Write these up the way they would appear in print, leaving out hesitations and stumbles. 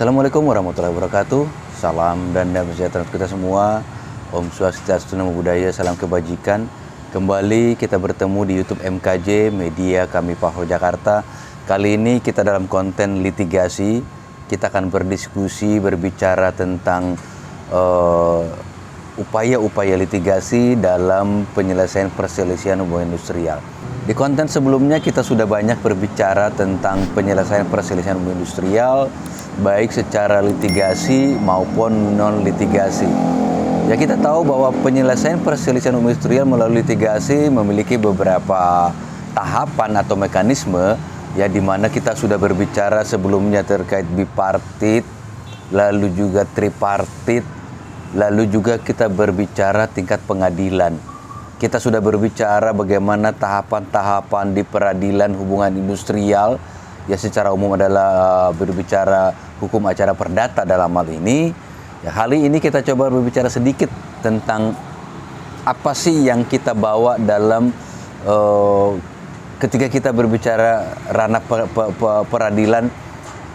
Assalamualaikum warahmatullahi wabarakatuh. Salam dan damai sejahtera untuk kita semua. Om Swastiastu, Namo Buddhaya, salam kebajikan. Kembali kita bertemu di YouTube MKJ Media Kami Pahro Jakarta. Kali ini kita dalam konten litigasi. Kita akan berdiskusi, berbicara tentang upaya-upaya litigasi dalam penyelesaian perselisihan hubungan industrial. Di konten sebelumnya kita sudah banyak berbicara tentang penyelesaian perselisihan hubungan industrial, baik secara litigasi maupun non-litigasi. Ya, kita tahu bahwa penyelesaian perselisihan hubungan industrial melalui litigasi memiliki beberapa tahapan atau mekanisme, ya, di mana kita sudah berbicara sebelumnya terkait bipartit, lalu juga tripartit, lalu juga kita berbicara tingkat pengadilan. Kita sudah berbicara bagaimana tahapan-tahapan di peradilan hubungan industrial, ya secara umum adalah berbicara hukum acara perdata dalam hal ini. Ya, kali ini kita coba berbicara sedikit tentang apa sih yang kita bawa dalam ketika kita berbicara ranah peradilan.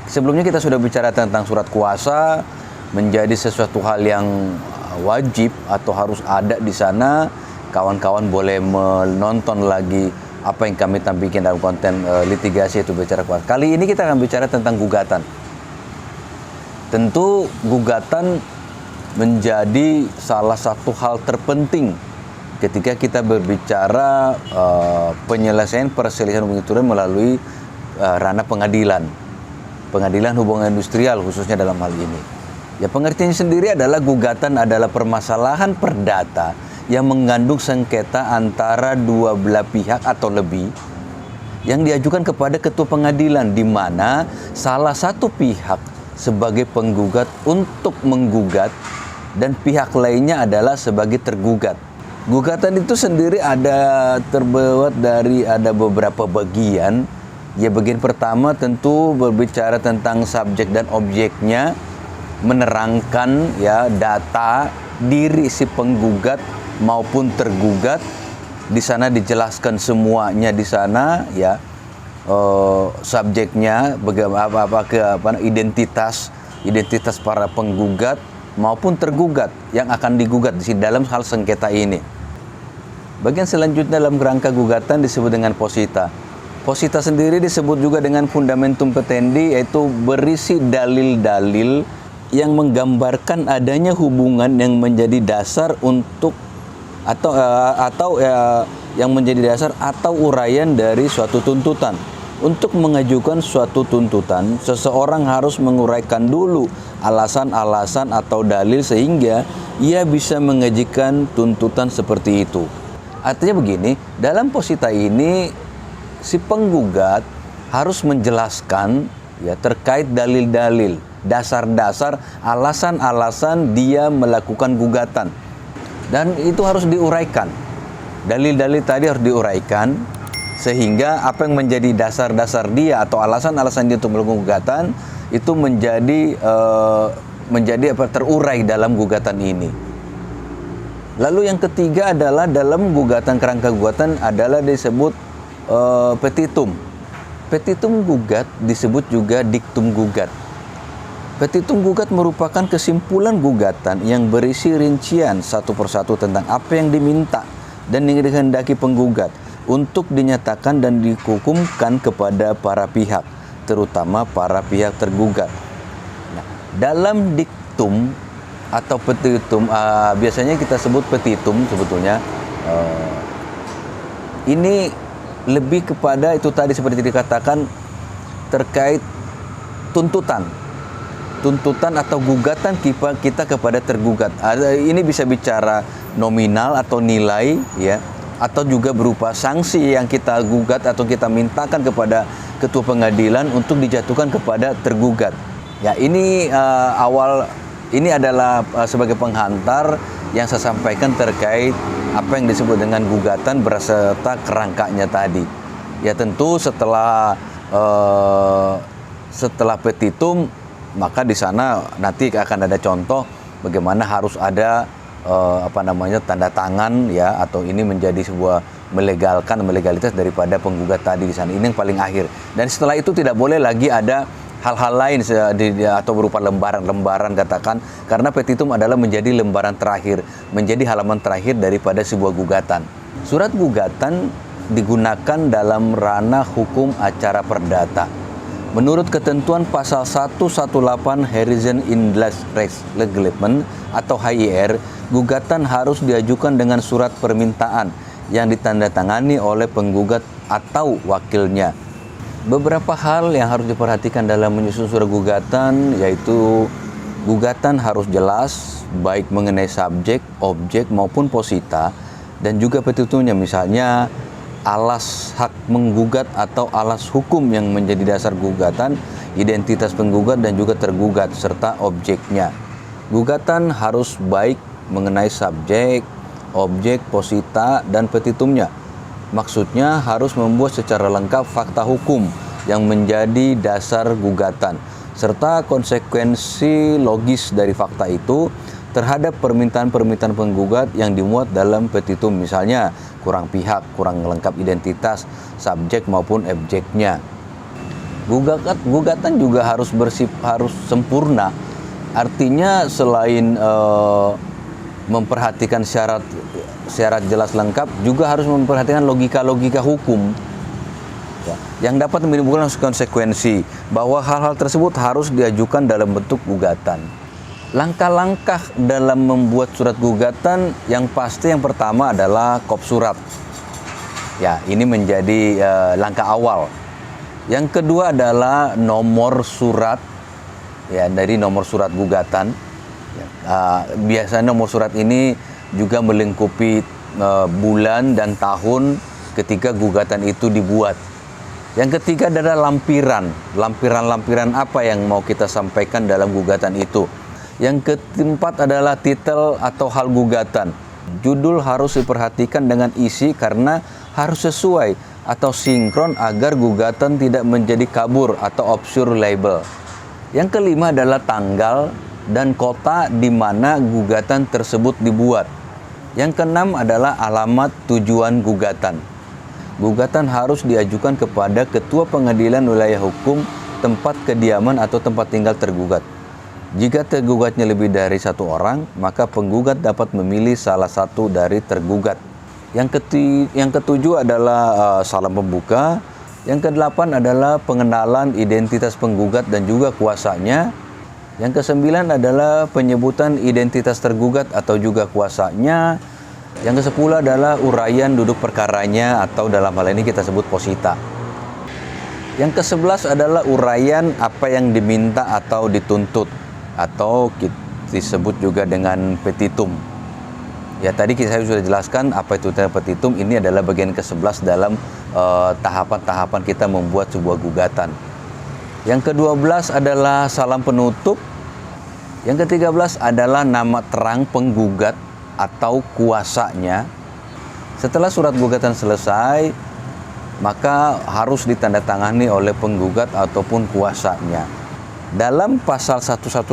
Sebelumnya kita sudah bicara tentang surat kuasa menjadi sesuatu hal yang wajib atau harus ada di sana. Kawan-kawan boleh menonton lagi apa yang kami tampilkan dalam konten litigasi, yaitu bicara kuasa. Kali ini kita akan bicara tentang gugatan. Tentu gugatan menjadi salah satu hal terpenting ketika kita berbicara penyelesaian perselisihan hubungan industrial melalui ranah pengadilan hubungan industrial khususnya dalam hal ini. Ya, pengertiannya sendiri adalah gugatan adalah permasalahan perdata yang mengandung sengketa antara dua belah pihak atau lebih yang diajukan kepada ketua pengadilan, di mana salah satu pihak sebagai penggugat untuk menggugat dan pihak lainnya adalah sebagai tergugat. Gugatan itu sendiri terbuat dari beberapa bagian. Ya, bagian pertama tentu berbicara tentang subjek dan objeknya, menerangkan ya data diri si penggugat maupun tergugat. Di sana dijelaskan semuanya di sana, ya, subjeknya, identitas para penggugat maupun tergugat yang akan digugat di dalam hal sengketa ini. Bagian selanjutnya dalam kerangka gugatan disebut dengan posita. Posita sendiri disebut juga dengan fundamentum petendi, yaitu berisi dalil-dalil yang menggambarkan adanya hubungan yang menjadi dasar untuk yang menjadi dasar atau uraian dari suatu tuntutan. Untuk mengajukan suatu tuntutan, seseorang harus menguraikan dulu alasan-alasan atau dalil sehingga ia bisa mengajukan tuntutan seperti itu. Artinya begini, dalam posita ini si penggugat harus menjelaskan ya terkait dalil-dalil, dasar-dasar, alasan-alasan dia melakukan gugatan. Dan itu harus diuraikan. Dalil-dalil tadi harus diuraikan sehingga apa yang menjadi dasar-dasar dia atau alasan-alasan dia untuk melakukan gugatan itu menjadi terurai dalam gugatan ini. Lalu yang ketiga adalah dalam gugatan, kerangka gugatan adalah disebut petitum. Petitum gugat disebut juga diktum gugat. Petitum gugat merupakan kesimpulan gugatan yang berisi rincian satu persatu tentang apa yang diminta dan yang dikehendaki penggugat untuk dinyatakan dan dihukumkan kepada para pihak, terutama para pihak tergugat. Nah, dalam diktum atau petitum, biasanya kita sebut petitum sebetulnya, ini lebih kepada itu tadi seperti dikatakan terkait tuntutan atau gugatan kita kepada tergugat. Ini bisa bicara nominal atau nilai, ya, atau juga berupa sanksi yang kita gugat atau kita mintakan kepada ketua pengadilan untuk dijatuhkan kepada tergugat. Ya, ini ini adalah sebagai penghantar yang saya sampaikan terkait apa yang disebut dengan gugatan berserta kerangkanya tadi. Ya, tentu setelah petitum, maka di sana nanti akan ada contoh bagaimana harus ada tanda tangan, ya, atau ini menjadi sebuah legalitas daripada penggugat tadi di sana. Ini yang paling akhir. Dan setelah itu tidak boleh lagi ada hal-hal lain atau berupa lembaran-lembaran katakan, karena petitum adalah menjadi lembaran terakhir, menjadi halaman terakhir daripada sebuah gugatan. Surat gugatan digunakan dalam ranah hukum acara perdata. Menurut ketentuan pasal 118 Horizon Inland Reglement atau HIR, gugatan harus diajukan dengan surat permintaan yang ditandatangani oleh penggugat atau wakilnya. Beberapa hal yang harus diperhatikan dalam menyusun surat gugatan, yaitu gugatan harus jelas, baik mengenai subjek, objek maupun posita, dan juga petitumnya, misalnya alas hak menggugat atau alas hukum yang menjadi dasar gugatan, identitas penggugat dan juga tergugat, serta objeknya. Gugatan harus baik mengenai subjek, objek, posita, dan petitumnya. Maksudnya harus membuat secara lengkap fakta hukum yang menjadi dasar gugatan, serta konsekuensi logis dari fakta itu terhadap permintaan-permintaan penggugat yang dimuat dalam petitum, misalnya kurang pihak, kurang lengkap identitas, subjek maupun objeknya. Gugatan juga harus sempurna, artinya selain memperhatikan syarat jelas lengkap, juga harus memperhatikan logika hukum yang dapat menimbulkan konsekuensi, bahwa hal-hal tersebut harus diajukan dalam bentuk gugatan. Langkah-langkah dalam membuat surat gugatan yang pasti yang pertama adalah kop surat. Ya, ini menjadi langkah awal. Yang kedua adalah nomor surat, ya, dari nomor surat gugatan. Biasanya nomor surat ini juga melingkupi bulan dan tahun ketika gugatan itu dibuat. Yang ketiga adalah lampiran apa yang mau kita sampaikan dalam gugatan itu. Yang keempat adalah titel atau hal gugatan. Judul harus diperhatikan dengan isi karena harus sesuai atau sinkron agar gugatan tidak menjadi kabur atau obscure label. Yang kelima adalah tanggal dan kota di mana gugatan tersebut dibuat. Yang keenam adalah alamat tujuan gugatan. Gugatan harus diajukan kepada Ketua Pengadilan Wilayah Hukum tempat kediaman atau tempat tinggal tergugat. Jika tergugatnya lebih dari satu orang, maka penggugat dapat memilih salah satu dari tergugat. Yang ketujuh adalah salam pembuka. Yang kedelapan adalah pengenalan identitas penggugat dan juga kuasanya. Yang kesembilan adalah penyebutan identitas tergugat atau juga kuasanya. Yang kesepuluh adalah uraian duduk perkaranya atau dalam hal ini kita sebut posita. Yang kesebelas adalah uraian apa yang diminta atau dituntut, atau disebut juga dengan petitum. Ya, tadi saya sudah jelaskan apa itu petitum. Ini adalah bagian ke-11 dalam tahapan-tahapan kita membuat sebuah gugatan. Yang ke-12 adalah salam penutup. Yang ke-13 adalah nama terang penggugat atau kuasanya. Setelah surat gugatan selesai, maka harus ditandatangani oleh penggugat ataupun kuasanya. Dalam pasal 118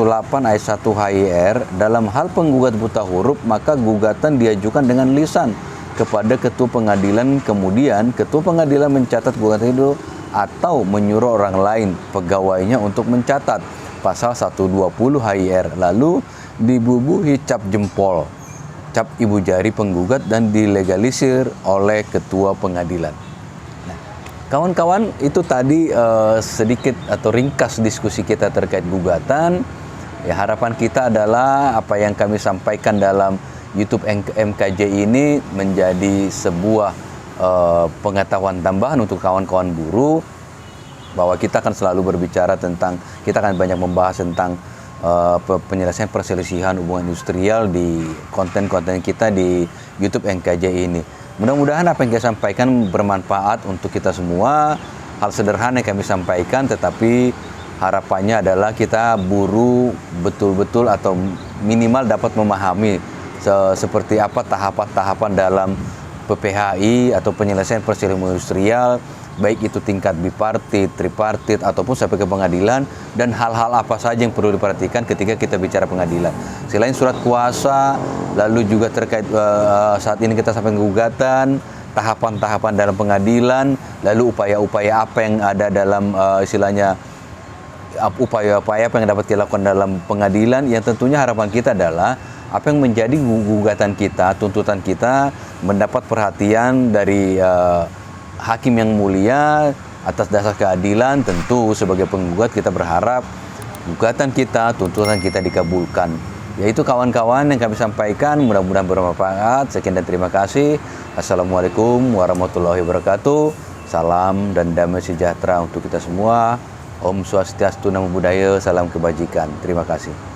ayat 1 HIR, dalam hal penggugat buta huruf, maka gugatan diajukan dengan lisan kepada ketua pengadilan. Kemudian ketua pengadilan mencatat gugatan itu atau menyuruh orang lain, pegawainya, untuk mencatat pasal 120 HIR. Lalu dibubuhi cap jempol, cap ibu jari penggugat dan dilegalisir oleh ketua pengadilan. Kawan-kawan, itu tadi sedikit atau ringkas diskusi kita terkait gugatan. Ya, harapan kita adalah apa yang kami sampaikan dalam YouTube MKJ ini menjadi sebuah pengetahuan tambahan untuk kawan-kawan buruh, bahwa kita akan selalu berbicara tentang, kita akan banyak membahas tentang penyelesaian perselisihan hubungan industrial di konten-konten kita di YouTube MKJ ini. Mudah-mudahan apa yang kita sampaikan bermanfaat untuk kita semua. Hal sederhana yang kami sampaikan, tetapi harapannya adalah kita buruh betul-betul atau minimal dapat memahami seperti apa tahapan-tahapan dalam PPHI atau penyelesaian perselisihan industrial, baik itu tingkat bipartit, tripartit, ataupun sampai ke pengadilan, dan hal-hal apa saja yang perlu diperhatikan ketika kita bicara pengadilan. Selain surat kuasa, lalu juga terkait saat ini kita sampai gugatan, tahapan-tahapan dalam pengadilan, lalu upaya-upaya apa yang ada dalam istilahnya upaya-upaya apa yang dapat dilakukan dalam pengadilan, yang tentunya harapan kita adalah apa yang menjadi gugatan kita, tuntutan kita mendapat perhatian dari hakim yang mulia atas dasar keadilan. Tentu sebagai penggugat kita berharap gugatan kita, tuntutan kita dikabulkan. Yaitu kawan-kawan yang kami sampaikan, mudah-mudahan bermanfaat. Sekian dan terima kasih. Assalamualaikum warahmatullahi wabarakatuh. Salam dan damai sejahtera untuk kita semua. Om Swastiastu, Namo Buddhaya, salam kebajikan. Terima kasih.